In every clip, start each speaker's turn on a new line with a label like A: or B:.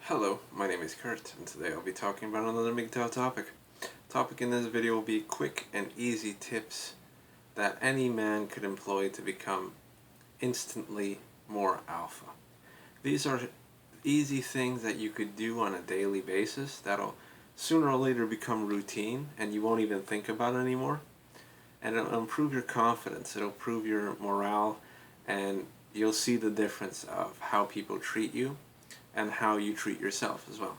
A: Hello, my name is Kurt, and today I'll be talking about another MGTOW topic. Topic in this video will be quick and easy tips that any man could employ to become instantly more alpha. These are easy things that you could do on a daily basis that'll sooner or later become routine and you won't even think about it anymore. And it'll improve your confidence, it'll improve your morale, and you'll see the difference of how people treat you and how you treat yourself as well.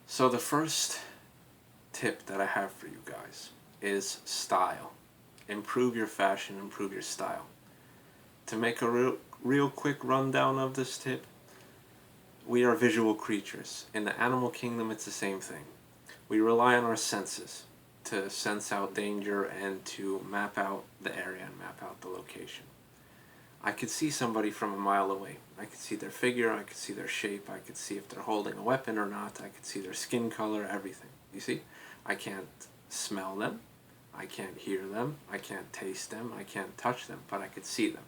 A: So the first tip that I have for you guys is style. Improve your fashion, improve your style. To make a real quick rundown of this tip, we are visual creatures. In the animal kingdom, it's the same thing. We rely on our senses to sense out danger and to map out the area and map out the location. I could see somebody from a mile away. I could see their figure, I could see their shape, I could see if they're holding a weapon or not, I could see their skin color, everything. You see? I can't smell them, I can't hear them, I can't taste them, I can't touch them, but I could see them.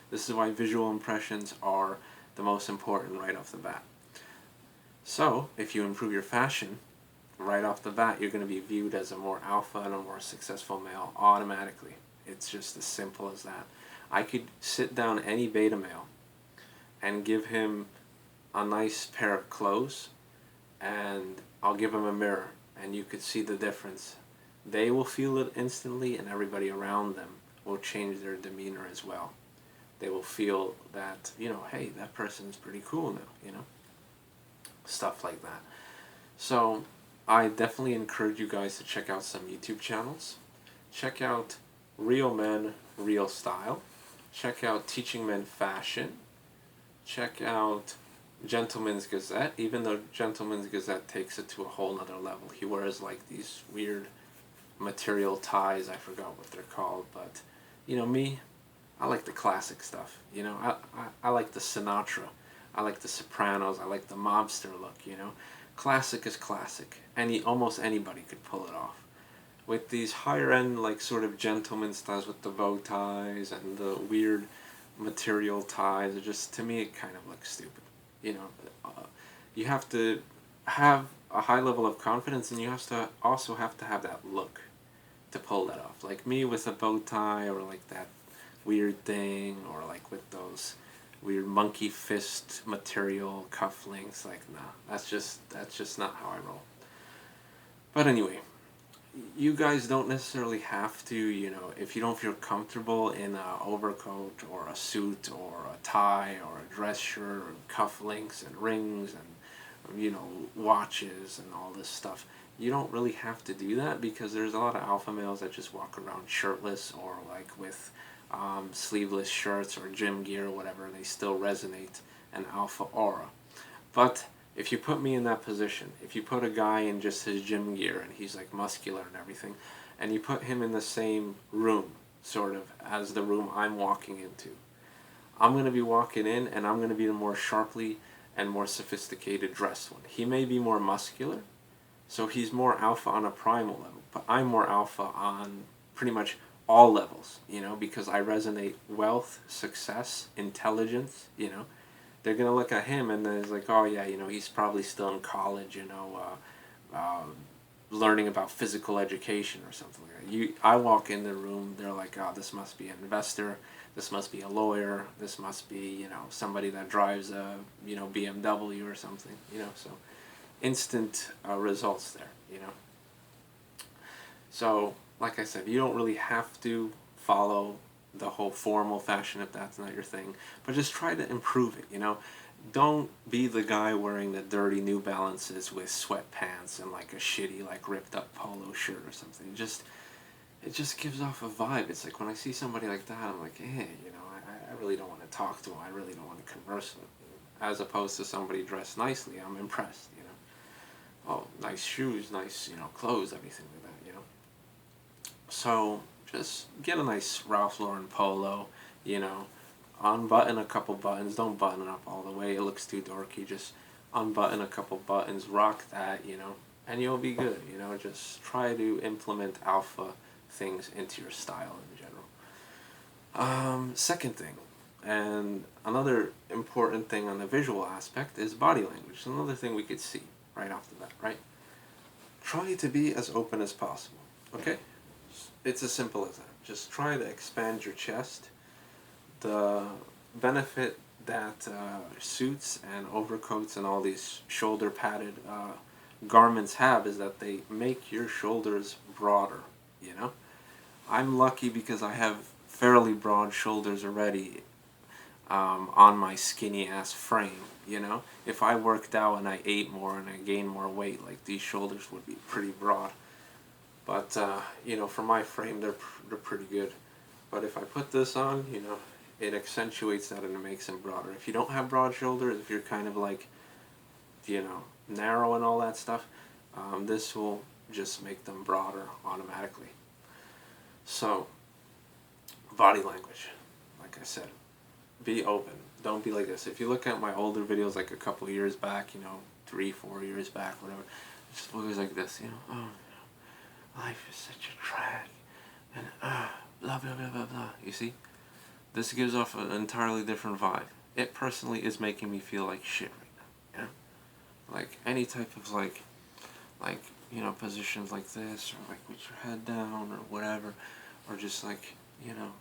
A: This is why visual impressions are the most important right off the bat. So, if you improve your fashion, right off the bat, you're going to be viewed as a more alpha and a more successful male automatically. It's just as simple as that. I could sit down any beta male and give him a nice pair of clothes, and I'll give him a mirror, and you could see the difference. They will feel it instantly, and everybody around them will change their demeanor as well. They will feel that, hey, that person's pretty cool now, stuff like that. So I definitely encourage you guys to check out some YouTube channels. Check out Real Men, Real Style. Check out Teaching Men Fashion. Check out Gentleman's Gazette, even though Gentleman's Gazette takes it to a whole nother level. He wears like these weird material ties, I forgot what they're called, but me, I like the classic stuff. I like the Sinatra, I like the Sopranos, I like the mobster look, Classic is classic. Almost anybody could pull it off. With these higher end, like sort of gentleman styles with the bow ties and the weird material ties, to me it kind of looks stupid. You have to have a high level of confidence, and you also have to have that look to pull that off. Like me with a bow tie, or like that weird thing, or like with those weird monkey fist material cufflinks. Like, nah, that's just not how I roll. But anyway, you guys don't necessarily have to, if you don't feel comfortable in an overcoat or a suit or a tie or a dress shirt or cufflinks and rings and, watches and all this stuff, you don't really have to do that, because there's a lot of alpha males that just walk around shirtless or like with sleeveless shirts or gym gear or whatever. They still resonate an alpha aura. But if you put me in that position, if you put a guy in just his gym gear and he's like muscular and everything, and you put him in the same room, sort of, as the room I'm walking into, I'm going to be walking in and I'm going to be the more sharply and more sophisticated dressed one. He may be more muscular, so he's more alpha on a primal level, but I'm more alpha on pretty much all levels, because I resonate wealth, success, intelligence, They're going to look at him and then it's like, oh yeah, he's probably still in college, learning about physical education or something like that. I walk in the room, they're like, oh, this must be an investor, this must be a lawyer, this must be, somebody that drives a, BMW or something, so instant results there, So, like I said, you don't really have to follow the whole formal fashion if that's not your thing, but just try to improve it. Don't be the guy wearing the dirty New Balances with sweatpants and like a shitty, like ripped up polo shirt or something. It just gives off a vibe. It's like when I see somebody like that, I'm like, hey, I really don't want to talk to him, I really don't want to converse with him. As opposed to somebody dressed nicely, I'm impressed. Oh, nice shoes, nice, clothes, everything like that. So just get a nice Ralph Lauren polo, unbutton a couple buttons. Don't button it up all the way, it looks too dorky. Just unbutton a couple buttons, rock that, and you'll be good. Just try to implement alpha things into your style in general. Second thing, and another important thing on the visual aspect is body language. Another thing we could see right off the bat, right? Try to be as open as possible, okay? It's as simple as that. Just try to expand your chest. The benefit that suits and overcoats and all these shoulder padded garments have is that they make your shoulders broader, you know? I'm lucky because I have fairly broad shoulders already on my skinny ass frame, you know? If I worked out and I ate more and I gained more weight, like these shoulders would be pretty broad. But, you know, for my frame, they're pretty good. But if I put this on, you know, it accentuates that and it makes them broader. If you don't have broad shoulders, if you're kind of like, you know, narrow and all that stuff, this will just make them broader automatically. So, body language, like I said, be open. Don't be like this. If you look at my older videos, like a couple of years back, you know, 3-4 years back, whatever, it's always like this, you know, oh, life is such a drag, and blah, blah, blah, blah, blah. You see? This gives off an entirely different vibe. It personally is making me feel like shit right now, you know? Like, any type of, like, you know, positions like this, or like with your head down, or whatever, or just like, you know,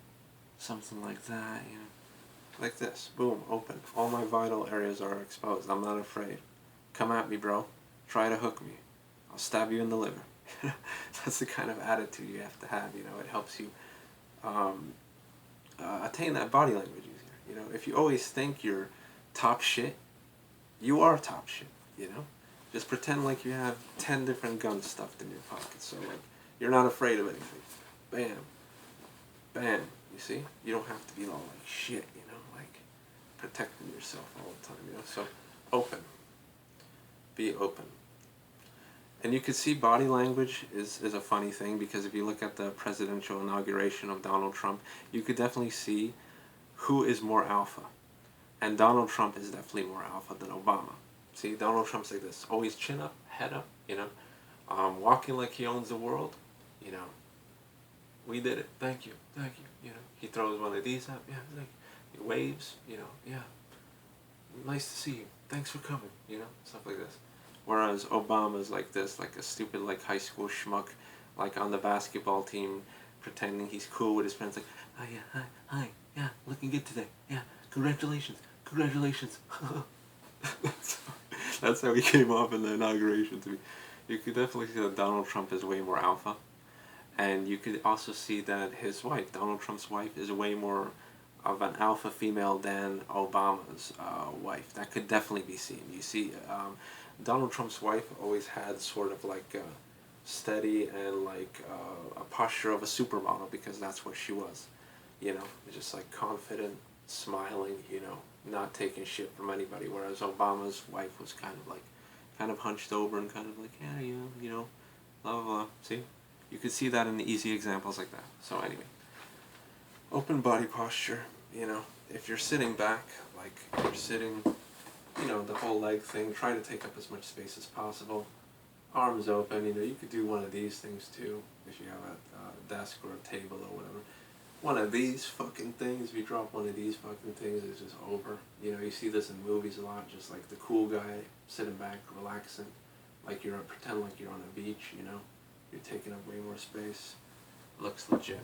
A: something like that, you know, like this, boom, open. All my vital areas are exposed. I'm not afraid. Come at me, bro. Try to hook me. I'll stab you in the liver. That's the kind of attitude you have to have, you know. It helps you attain that body language easier. You know, if you always think you're top shit, you are top shit, you know. Just pretend like you have 10 different guns stuffed in your pocket, so like you're not afraid of anything. Bam. Bam. You see? You don't have to be all like shit, you know, like protecting yourself all the time, you know. So open. Be open. And you could see body language is a funny thing, because if you look at the presidential inauguration of Donald Trump, you could definitely see who is more alpha. And Donald Trump is definitely more alpha than Obama. See, Donald Trump's like this, always chin up, head up, you know, walking like he owns the world, you know, we did it, thank you, you know, he throws one of these up, yeah, thank you. He waves, you know, yeah, nice to see you, thanks for coming, you know, stuff like this. Whereas Obama's like this, like a stupid, like, high school schmuck, like on the basketball team, pretending he's cool with his friends, like, oh yeah, hi, yeah, looking good today, yeah, congratulations, That's how he came off in the inauguration to me. You could definitely see that Donald Trump is way more alpha. And you could also see that his wife, Donald Trump's wife, is way more of an alpha female than Obama's wife. That could definitely be seen. You see, Donald Trump's wife always had sort of like a steady and like a posture of a supermodel, because that's what she was. You know, just like confident, smiling, you know, not taking shit from anybody, whereas Obama's wife was kind of hunched over and kind of like, yeah, you know, blah, blah, blah. See? You could see that in the easy examples like that. So anyway, open body posture, you know, if you're sitting back, like you're sitting, you know, the whole leg thing, try to take up as much space as possible. Arms open, you know, you could do one of these things too, if you have a desk or a table or whatever. One of these fucking things, if you drop one of these fucking things, it's just over. You know, you see this in movies a lot, just like the cool guy sitting back, relaxing, like pretend like you're on a beach, you know. You're taking up way more space. Looks legit.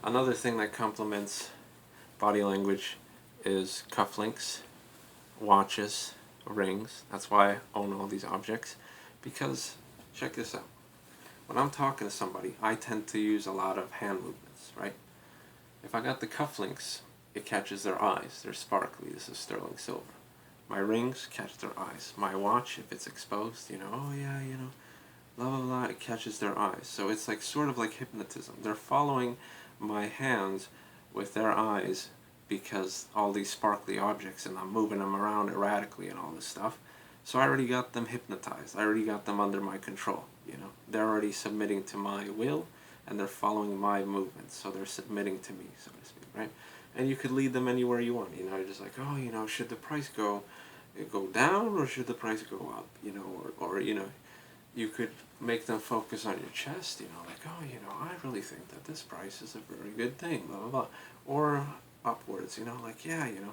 A: Another thing that complements body language is cufflinks, watches, rings. That's why I own all these objects, because check this out. When I'm talking to somebody, I tend to use a lot of hand movements, right? If I got the cufflinks, it catches their eyes. They're sparkly. This is sterling silver. My rings catch their eyes. My watch, if it's exposed, you know, oh yeah, you know, blah, blah, blah, it catches their eyes. So it's like sort of like hypnotism. They're following my hands with their eyes, because all these sparkly objects, and I'm moving them around erratically and all this stuff. So I already got them hypnotized. I already got them under my control, you know. They're already submitting to my will, and they're following my movements. So they're submitting to me, so to speak, right? And you could lead them anywhere you want, you know. You're just like, oh, you know, should the price go down, or should the price go up, you know, or you know, you could make them focus on your chest, you know, like, oh, you know, I really think that this price is a very good thing, blah, blah, blah. Or upwards, you know, like, yeah, you know,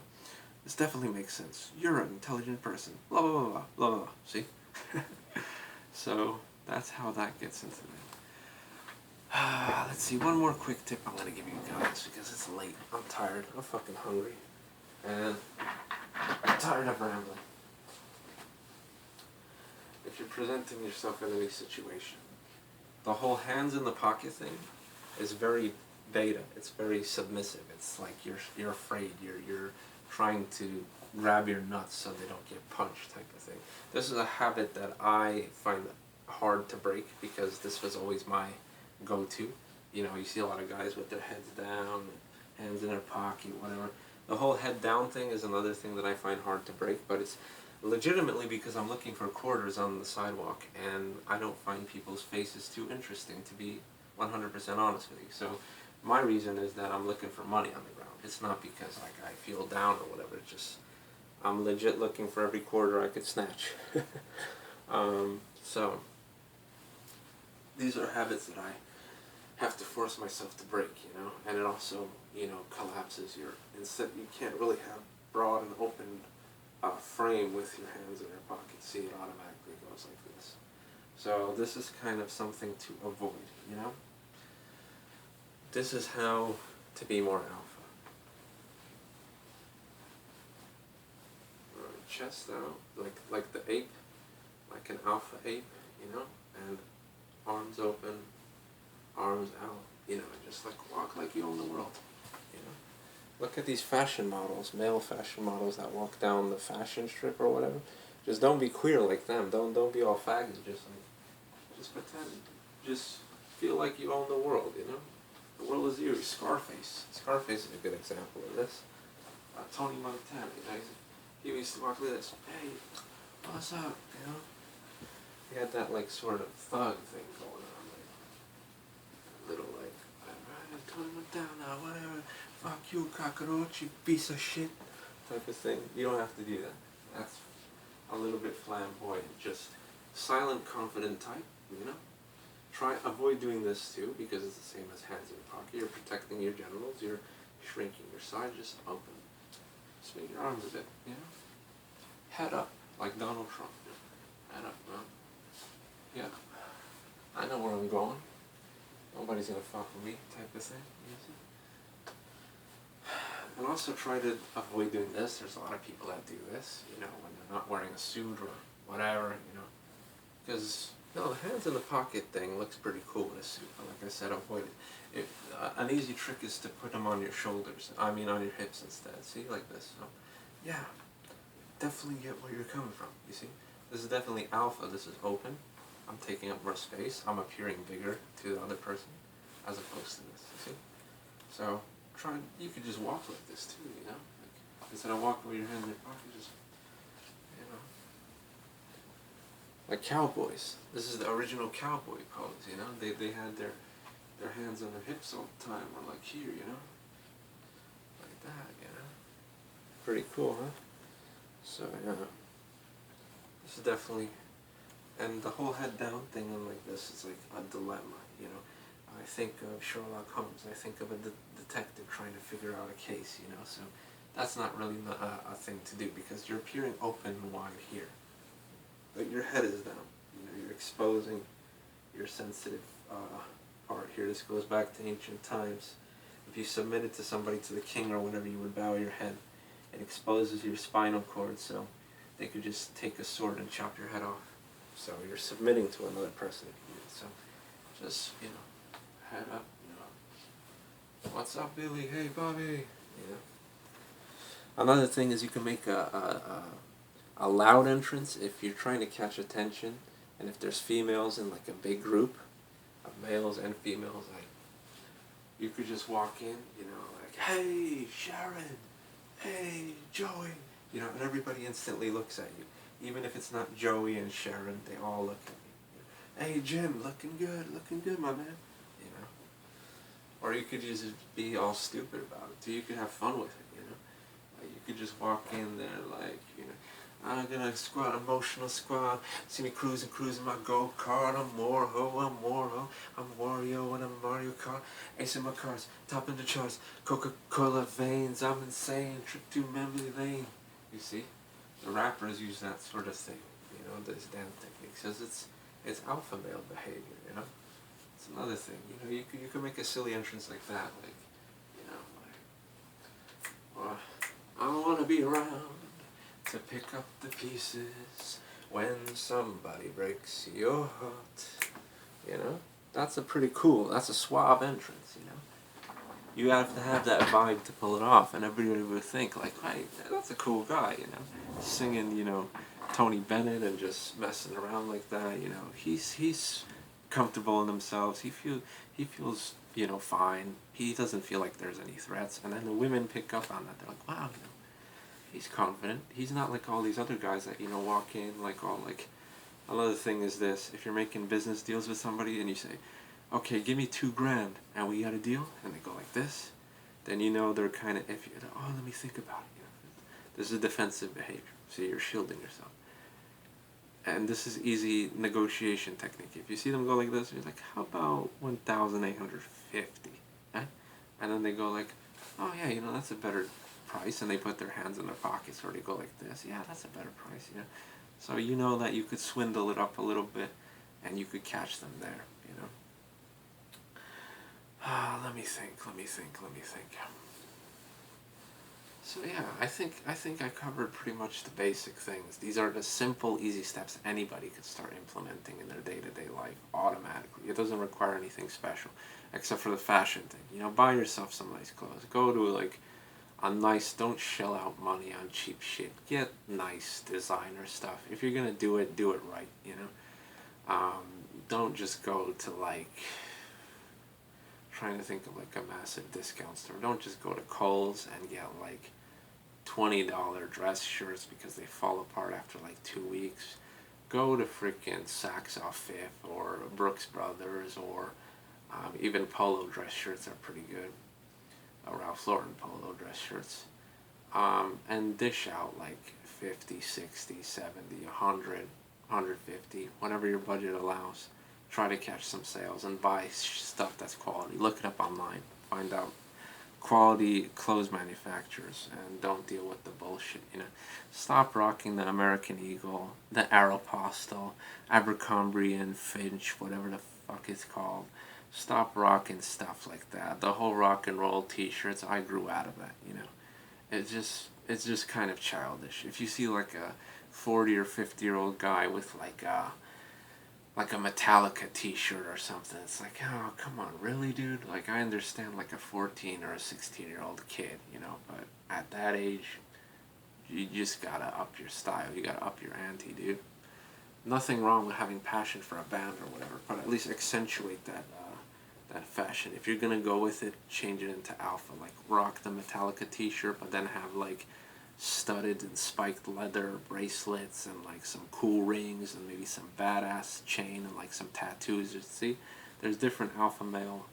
A: this definitely makes sense. You're an intelligent person. Blah, blah, blah, blah, blah, blah, blah. See? So, that's how that gets into it. Let's see, one more quick tip I'm going to give you guys, because it's late. I'm tired. I'm fucking hungry. And I'm tired of rambling. If you're presenting yourself in any situation, the whole hands in the pocket thing is very beta. It's very submissive. It's like you're afraid. You're trying to grab your nuts so they don't get punched, type of thing. This is a habit that I find hard to break, because this was always my go-to. You know, you see a lot of guys with their heads down, hands in their pocket, whatever. The whole head down thing is another thing that I find hard to break, but it's legitimately because I'm looking for quarters on the sidewalk, and I don't find people's faces too interesting, to be 100% honest with you. So my reason is that I'm looking for money on the ground. It's not because like I feel down or whatever. It's just I'm legit looking for every quarter I could snatch. So these are habits that I have to force myself to break, you know, and it also, you know, collapses your, instead you can't really have broad and open frame with your hands in your pocket. See, it automatically goes like this. So this is kind of something to avoid, you know. This is how to be more alpha. Chest out, like the ape, like an alpha ape, you know, and arms open, arms out, you know, and just like walk like you own the world, you know. Look at these fashion models, male fashion models that walk down the fashion strip or whatever. Just don't be queer like them. Don't be all faggy. Just pretend. Just feel like you own the world, you know. The world is yours. Scarface. Scarface is a good example of this. Tony Montana, you know, he used to walk like this. Hey, what's up, you know? He had that like sort of thug thing going on, like little like, Tony Montana, whatever. Fuck you, cockroach, you piece of shit, type of thing. You don't have to do that. That's a little bit flamboyant. Just silent, confident type, you know? Avoid doing this too, because it's the same as hands in your pocket. You're protecting your genitals, you're shrinking your side, just open. Swing your arms a bit, you know? Head up, like Donald Trump. Head up, man. Yeah. I know where I'm going. Nobody's gonna fuck with me, type of thing. You see? And also try to avoid doing this. There's a lot of people that do this, you know, when they're not wearing a suit or whatever, you know. Because, no, the hands in the pocket thing looks pretty cool in a suit. But like I said, avoid it. An easy trick is to put them on your shoulders. I mean, on your hips instead. See, like this. So, yeah, definitely get where you're coming from. You see, this is definitely alpha. This is open. I'm taking up more space. I'm appearing bigger to the other person, as opposed to this. You see, so you could just walk like this too. You know, like, instead of walking with your hands in your pocket, just, you know. Like cowboys. This is the original cowboy pose, you know? They had their hands on their hips all the time, or like here, you know? Like that, you know? Pretty cool, huh? So, yeah. This is definitely, and the whole head down thing and like this is like a dilemma, you know? I think of Sherlock Holmes, I think of a detective trying to figure out a case, you know? So that's not really a thing to do, because you're appearing open and wide here. But your head is down. You know, you're exposing your sensitive part here. This goes back to ancient times. If you submitted to somebody, to the king or whatever, you would bow your head. It exposes your spinal cord, so they could just take a sword and chop your head off. So you're submitting to another person. So just, you know, head up, you know. What's up, Billy? Hey, Bobby. You know. Another thing is you can make a loud entrance if you're trying to catch attention, and if there's females in like a big group of males and females, like you could just walk in, you know, like, hey Sharon, hey Joey, you know, and everybody instantly looks at you. Even if it's not Joey and Sharon, they all look at you. Hey Jim, looking good, my man. You know, or you could just be all stupid about it too. You could have fun with it, you know. Like you could just walk in there like, you know, I'm gonna squat, emotional squad. See me cruising my go-kart. I'm Moro. I'm Wario and I'm Mario Kart. Ace in my cars, top in the charts. Coca-Cola veins, I'm insane. Trip to memory lane. You see? The rappers use that sort of thing, you know, this damn technique. Because it's alpha male behavior, you know? It's another thing, you know, you could make a silly entrance like that, like, you know, like, I don't want to be around to pick up the pieces when somebody breaks your heart. You know? That's a pretty cool, that's a suave entrance, you know? You have to have that vibe to pull it off, and everybody would think, like, hey, that's a cool guy, you know? Singing, you know, Tony Bennett and just messing around like that, you know? He's comfortable in himself. He feels, you know, fine. He doesn't feel like there's any threats. And then the women pick up on that. They're like, wow, you know, he's confident. He's not like all these other guys that, you know, walk in like all like... Another thing is this: if you're making business deals with somebody and you say, okay, give me $2,000 and we got a deal, and they go like this, then you know they're kind of iffy. They're, oh, let me think about it. You know, this is defensive behavior. So you're shielding yourself. And this is easy negotiation technique. If you see them go like this, you're like, how about 1,850? Eh? And then they go like, oh yeah, you know, that's a better price, and they put their hands in their pockets or they go like this. Yeah, that's a better price, you know. So you know that you could swindle it up a little bit and you could catch them there, you know. Let me think. So yeah, I think I covered pretty much the basic things. These are the simple, easy steps anybody could start implementing in their day-to-day life automatically. It doesn't require anything special, except for the fashion thing. You know, buy yourself some nice clothes. Go to like a nice, don't shell out money on cheap shit. Get nice designer stuff. If you're gonna do it right, you know. Don't just go to like, trying to think of like a massive discount store. Don't just go to Kohl's and get like $20 dress shirts because they fall apart after like 2 weeks. Go to freaking Saks Off Fifth or Brooks Brothers, or even polo dress shirts are pretty good. Ralph Lauren polo dress shirts. And dish out like 50, 60, 70, 100, 150, whatever your budget allows. Try to catch some sales and buy stuff that's quality. Look it up online. Find out quality clothes manufacturers and don't deal with the bullshit, you know. Stop rocking the American Eagle, the Aeropostale, Abercrombie and Finch, whatever the fuck it's called. Stop rocking stuff like that. The whole rock and roll t-shirts, I grew out of that, you know. It's just kind of childish. If you see like a 40 or 50-year-old guy with like a Metallica t-shirt or something, it's like, oh, come on, really, dude? Like, I understand like a 14 or a 16-year-old kid, you know, but at that age, you just gotta up your style. You gotta up your ante, dude. Nothing wrong with having passion for a band or whatever, but at least accentuate that fashion. If you're gonna go with it, change it into alpha. Like, rock the Metallica t-shirt, but then have like studded and spiked leather bracelets and like some cool rings and maybe some badass chain and like some tattoos. You see, there's different alpha male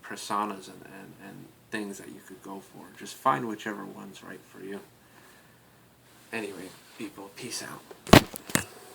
A: personas and things that you could go for. Just find whichever one's right for you. Anyway, people, peace out.